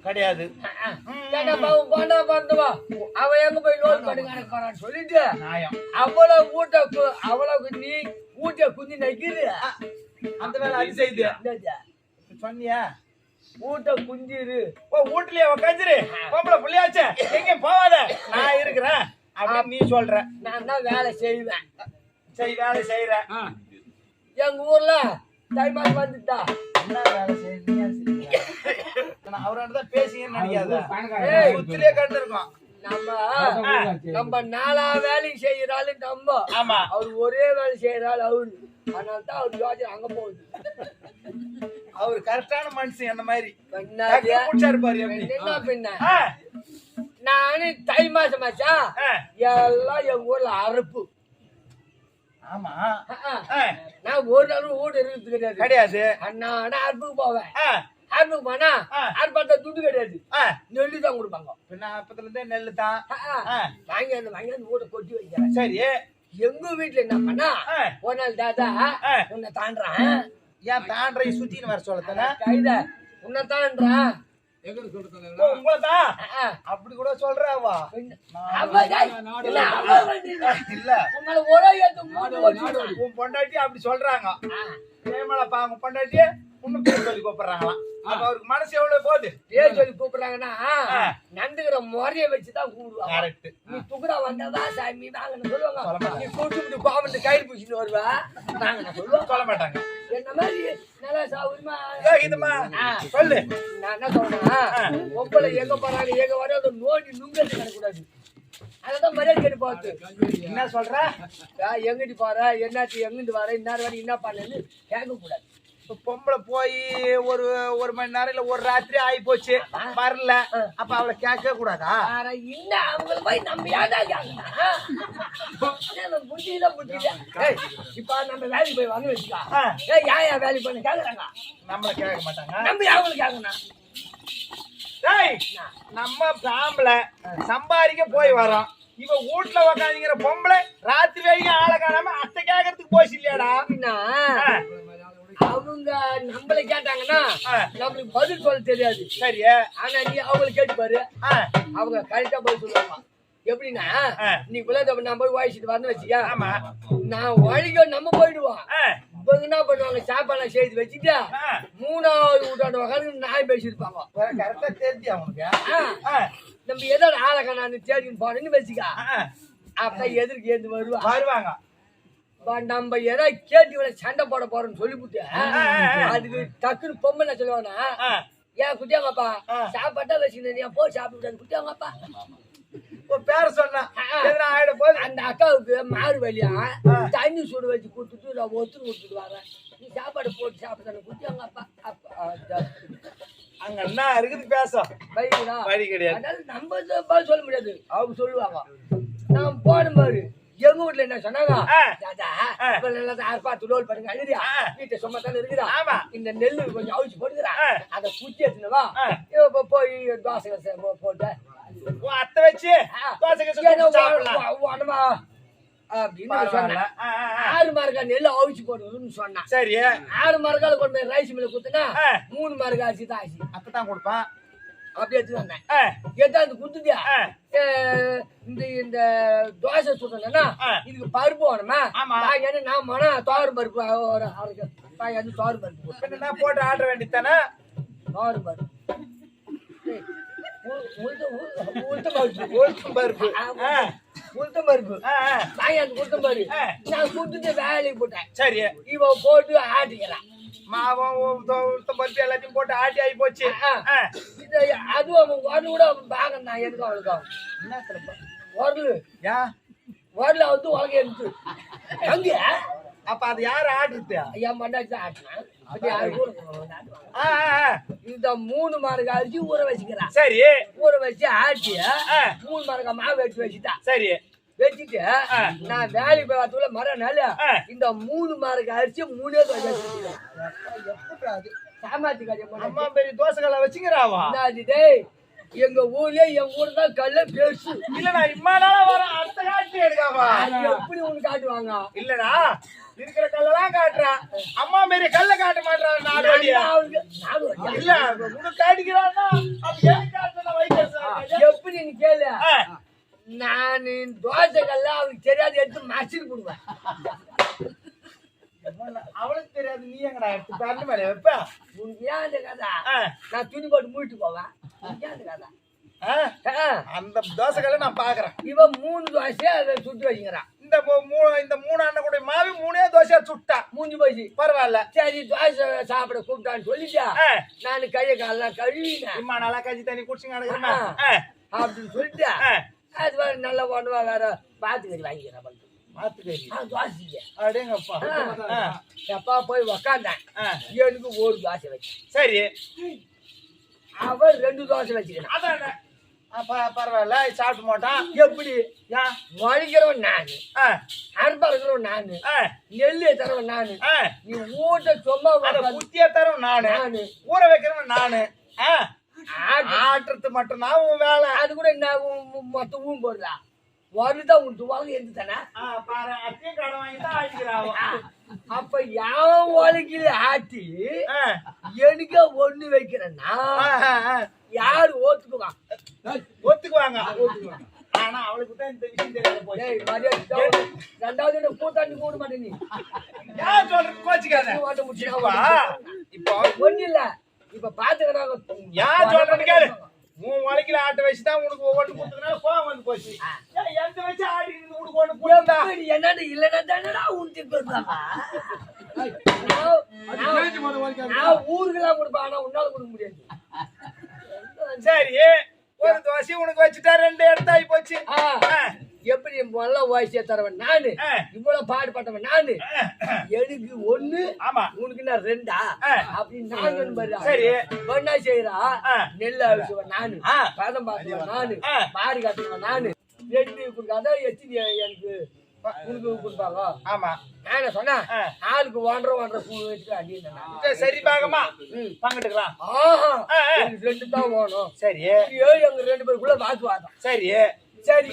கிடையாது. போனா பாருவா அவன் எங்க போய் லோன் பண்ணுங்க சொல்லிட்டு நியாயம். அவ்வளவு நீ ஊட்ட குந்தி நக்கிது அந்த வேலை அது செய்து சொன்னியா? ஊட்ட குஞ்சிரு வீட்டுலயே உக்காந்துரு, பொம்பளை புள்ளியாச்சே எங்கேயும் போவாத, நான் இருக்கிறேன் அப்படின்னு நீ சொல்ற. நான் தான் வேலை செய்வேன். சரி, வேலை செய்யற. எங்க ஊர்ல தை மாசம் வந்துட்டா என்ன வேலை செய்ய அவரோட தான் பேசிங்கன்னு நினைக்காத. ஏய், சுத்திலே கண்டு இருக்கோம். நம்ம நாலா வேலையும் செய்யறாள் நம்ம. ஆமா, அவரு ஒரே வேலை செய்யறாள் அவரு. அதனால தான் அவரு யோசனை அங்க போகுது. அவரு கரெக்டான மனுஷன். அந்த மாதிரி இருப்பாரு. என்ன பின்ன நானு தை மாசம் ஆச்சா எல்லாம் எங்க ஊர்ல அறுப்பு. ஆமா, நான் ஒரு நாள் வீடு இருக்கிறது கிடையாது. அண்ணாடா அறுப்புக்கு போவேன். அறுப்புக்கு போனா அறுப்பாத்த துட்டு கிடையாது, நெல்லு தான் கொடுப்பாங்க. பின்ன அப்பத்துல இருந்தே நெல்லு தான் வாங்கி அந்த வீட்டை கொட்டி வைக்கிறேன். சரி, எங்க வீட்டுல என்ன பண்ணா ஒரு நாள் தாத்தா உன்னை தாண்டான். ஏன் தாண்டை சுத்தின்னு வர சொல்லத்தானே கைத உன்னை தாண்டான் உங்களதான் அப்படி கூட சொல்றாவா? இல்ல, உன் பொண்டாட்டி அப்படி சொல்றாங்க. ஏமலப்பா அவங்க பொண்டாட்டி இன்னும் பேர் சொல்லி கூப்பிடுறாங்களாம். அப்ப அவருக்கு மனசு எவ்வளவு போகுது? பேர் சொல்லி கூப்பிடுறாங்கன்னா நண்டுகிற முறைய வச்சுதான் கூப்பிடுவாங்க. கரெக்ட். நீ துக்குடா வந்தாதான் சாமி வாங்கன்னு சொல்லுவாங்க. நீ கூட்டு கோவந்து கையில் பூச்சின்னு வருவா வாங்கன்னு சொல்லுவாங்க. சொல்ல மாட்டாங்க. என்ன மாதிரி நல்லா சாவுமா இதுமா சொல்லு. நான் என்ன சொல்றேன், பொம்பளை எங்க போறாங்க எங்க வர அதை நோண்டி நுங்கத்து கிடக்கூடாது. அதான் மரியாதை கேட்டு பார்த்து என்ன சொல்ற, எங்கிட்டு போற என்னாச்சு எங்கிட்டு வர இன்னார் வரை என்ன பண்ணு கேட்க கூடாது. பொம்பளை போய் ஒரு மணி நேரம் இல்ல ஒரு ராத்திரி ஆகி போச்சு வரல, அப்ப அவளை கேட்க கூடாதா? இன்னும் அவங்கள போய் நம்ம ஏடா புத்திதான் புத்தில. இப்ப நம்ம வேலைக்கு போய் வாங்க வச்சுக்கா, ஏன் வேலைக்கு பண்ண கேக்குறாங்க? நம்மள கேட்க மாட்டாங்க, நம்ம அவங்களுக்கு கேட்கணும். நம்ம ஃபேமில சம்பாதிக்க போய் வரோம், இவ வீட்டுல உக்காந்துங்கிற பொம்பளை ராத்திரி வரைக்கும் ஆளை காணாம அத்தை கேட்கறதுக்கு போச்சு இல்லையாடா? அவங்க நம்மள கேட்டாங்கன்னா நம்மளுக்கு பதில் சொல்ல தெரியாது. சரி, ஆனா நீ அவங்களை கேட்டு பாரு, அவங்க கரெக்டா பதில் சொல்லுவாங்க. எப்படின்னா நீ குலதேவன் நான் போய் வாய்ச்சிட்டு வந்து வச்சியா, நான் வழிக நம்ம போயிடுவோம். இப்ப என்ன பண்ணுவாங்க, சாப்பாடு செய்து வச்சுட்டா மூணாவது வீட்டாண்ட உட்காந்து நாய் பேசிருப்பாங்க. கரெக்டா தெரிஞ்சு அவனுக்கு நம்ம ஏதோ ஆளக்கா நான் தேடின்னு போனேன்னு வச்சுக்கா, அப்ப எதிர்க்கு ஏந்து வருவாங்க. நம்ம ஏதாவது கேட்டு இவளை சண்டை போட போறோம்னு சொல்லிவிட்டு அதுக்கு டக்குன்னு பொம்பளை சொல்லுவானா, ஏன் குட்டியாங்கப்பா சாப்பாட்டா வச்சுக்கிட்டு போ சாப்பிட்டு குட்டியாங்கப்பா பேர சொன்னா அந்த அக்காவுக்கு மாறு வழியா தண்ணி சுட வச்சு கொடுத்துட்டு நான் ஒத்துரு கொடுத்துட்டு வரேன், நீ சாப்பாடு போட்டு சாப்பிட்டாங்க குட்டியாங்கப்பா. அங்க என்ன இருக்குது பேச வழி கிடையாது. அதனால நம்ம சொல்ல முடியாது, அவங்க சொல்லுவாங்க. நான் போன பாரு எங்க வீட்டுல என்ன சொன்னாங்க, லோல் பண்ணுங்க அழுதியா வீட்டை சும்மா தானே இருக்குதா, இந்த நெல்லு கொஞ்சம் அவிச்சு போட்டுக்கிறா, அதை குச்சி எடுத்துனவா போய் தோசை போட்டு அத்தை வச்சு அப்படின்னு சொன்ன 6 மரக்கா நெல்லு அவிச்சு போடுறதுன்னு சொன்னான். சரி, 6 மரக்கால கொண்டு போய் ரைஸ் மில்ல குத்துனா 3 மரக்கா அரிசி தான் ஆச்சு. அப்பதான் கொடுப்பான். அப்படி எடுத்து வந்தேன், எதாவது குடுத்துட்டியா இந்த தோசை சுடுறேன்னா இதுக்கு பருப்பு வேணுமா, நான் போனா தோறு பருப்பு தோறு பருப்பு போட்டு ஆட வேண்டியதானே. தோறு பருப்பு உளுத்தம் பருப்பு உளுத்தம் பருப்பு நான் கொடுத்துட்டு வேலைக்கு போட்டேன். சரி, இவ போட்டு ஆட்டிக்கிறான். பருப்பு எல்லாத்தையும் போட்டு ஆட்டி ஆகி போச்சு. அதுவும் அவன் உரல் கூட பாகம் தான் எனக்கு அவளுக்கும் உரல் வந்து உலக எடுத்து அங்க. அப்ப அது யாரு ஆடுறது? என் மண்டாச்சு தான் ஆட்டினான். இந்த 3 மரக்கா அரிசி ஊற வச்சுக்கிறான். சரி, ஊற வச்சு ஆட்டி 3 மரக்கா மாவு எடுத்து வச்சுட்டா. சரி, வச்சுட்டு நான் வேலைக்கு போய் வரதுக்குள்ள மறுநாள் இந்த 3 மரக்கா அரிசி 3 சாமாத்தி அம்மா பெரிய தோசைகளை வச்சுக்கிறாவா? எங்க ஊர்ல என் ஊர் தான் கல்ல பெருசு இல்லடா. இம்மா நாளா வர அடுத்த காட்சி எடுக்காமா எப்படி உனக்கு காட்டுவாங்க? இல்லடா, இருக்கிற கல்லெல்லாம் காட்டுறான். அம்மா மாரி கல்ல காட்ட மாட்டான். நாலு வழியா இல்ல உனக்கு காட்டிக்கிறான்னா அது ஏன் காட்டுறா வைக்க எப்படி நீ கேளு. நான் தோசை கல்ல அவனுக்கு தெரியாது எடுத்து மசிட்டு போடுவேன். அவளுக்கு தெரியாது. நீ எங்கடா எடுத்து பேருந்து மேல வைப்ப? உனக்கு ஏன் அந்த கதை? நான் துணி போட்டு மூட்டு போவேன். உனக்கு ஏன் அந்த கதை? அந்த தோசைகளை நான் பாக்குறேன். இவன் 3 தோசையா அதை சுட்டு வைக்கிறான். இந்த மூணு அண்ணன் கூட மாவி 3 தோசையா சுட்டா மூஞ்சி போச்சு. பரவாயில்ல. சரி தோசை சாப்பிட கூப்பிட்டான்னு சொல்லிட்டா நானு கையை காலெல்லாம் கழுவினேன். இம்மா நல்லா கஞ்சி தண்ணி குடிச்சுங்க நடக்கிறேன் அப்படின்னு சொல்லிட்டு அது வேற நல்ல ஒண்ணுவா வேற பாத்துக்கறி வாங்கிக்கிறேன். மாத்துக்கறி தோசைக்கு அடேங்கப்பா. எப்பா போய் உக்காந்தேன். எனக்கு ஒரு தோசை வச்சு. சரி அவன் 2 தோசை வச்சுக்கணும். அதான் பரவாயில்ல சாப்பிட்டு மாட்டான். எப்படி மழிக்கிறவன் நானு, அறுப்பறக்கிறவன் நானு, நெல்லு தரவன் நானு, நீ ஊட்ட சும்மா குத்திய தரவன் நானு, ஊற வைக்கிறவன் நானு, ஆட்டுறது மட்டும் தான் உன் வேலை. அது கூட என்ன மொத்தம் ஊன் போடுறா வருதான் உன் துவாங்க எந்த தானே அத்தையும் கடை வாங்கி தான் ஆடிக்கிறான். அப்ப யான் உலகில ஆட்டி எனக்கு ஒண்ணு வைக்கிறேன்னா யாரு ஒத்துக்குவாங்க? ஒத்துக்குவாங்க. ஆனா அவளுக்கு தான் இந்த விஷயம் தெரியாது. 2வது கூட்டாண்டி கூட மாட்டேன். நீ யார் சொல்ற கோச்சிக்காத. இப்போ ஒண்ணு இல்ல. இப்ப பாத்துக்கிறாங்க. யார் சொல்றது கேளு. உன் வழக்கில ஆட்ட வச்சுதான் உனக்கு ஒவ்வொன்று கொடுத்ததுனால கோவம் வந்து போச்சு. எந்த வச்சு ஆடி உனக்கு ஒண்ணு போட்டா என்னன்னு இல்லைன்னா தானடா உனக்கு கொடுத்தாங்க. நான் ஊருக்கெல்லாம் கொடுப்பேன். ஆனா உன்னால கொடுக்க முடியாது. சரி ஒரு தோசை உனக்கு வச்சுட்டா 2 எடுத்தாயி போச்சு. எப்படி முதல்ல வாய்ஸே தரவன் நானு, இவ்வளவு பாடுபட்டவன் நானு. எனக்கு 1 உனக்கு நான் 2 அப்படின்னு நான் சொன்ன. சரி ஒன்னா செய்யறா நெல் அவிச்சவன் நானு, பதம் பார்த்தவன் நானு, மாறி காட்டுவன் நானு. 2 கொடுக்காத எத்தனை எனக்கு உனக்கு கொடுப்பாங்க. ஆமா நான் சொன்னேன் ஆளுக்கு 1.5 பூ வச்சுக்க அப்படின்னு. சரி பாகமா பங்கிட்டுக்கலாம். 2 தான் வேணும். சரி எங்க 2 பேருக்குள்ள வாக்குவாதம். சரி சரி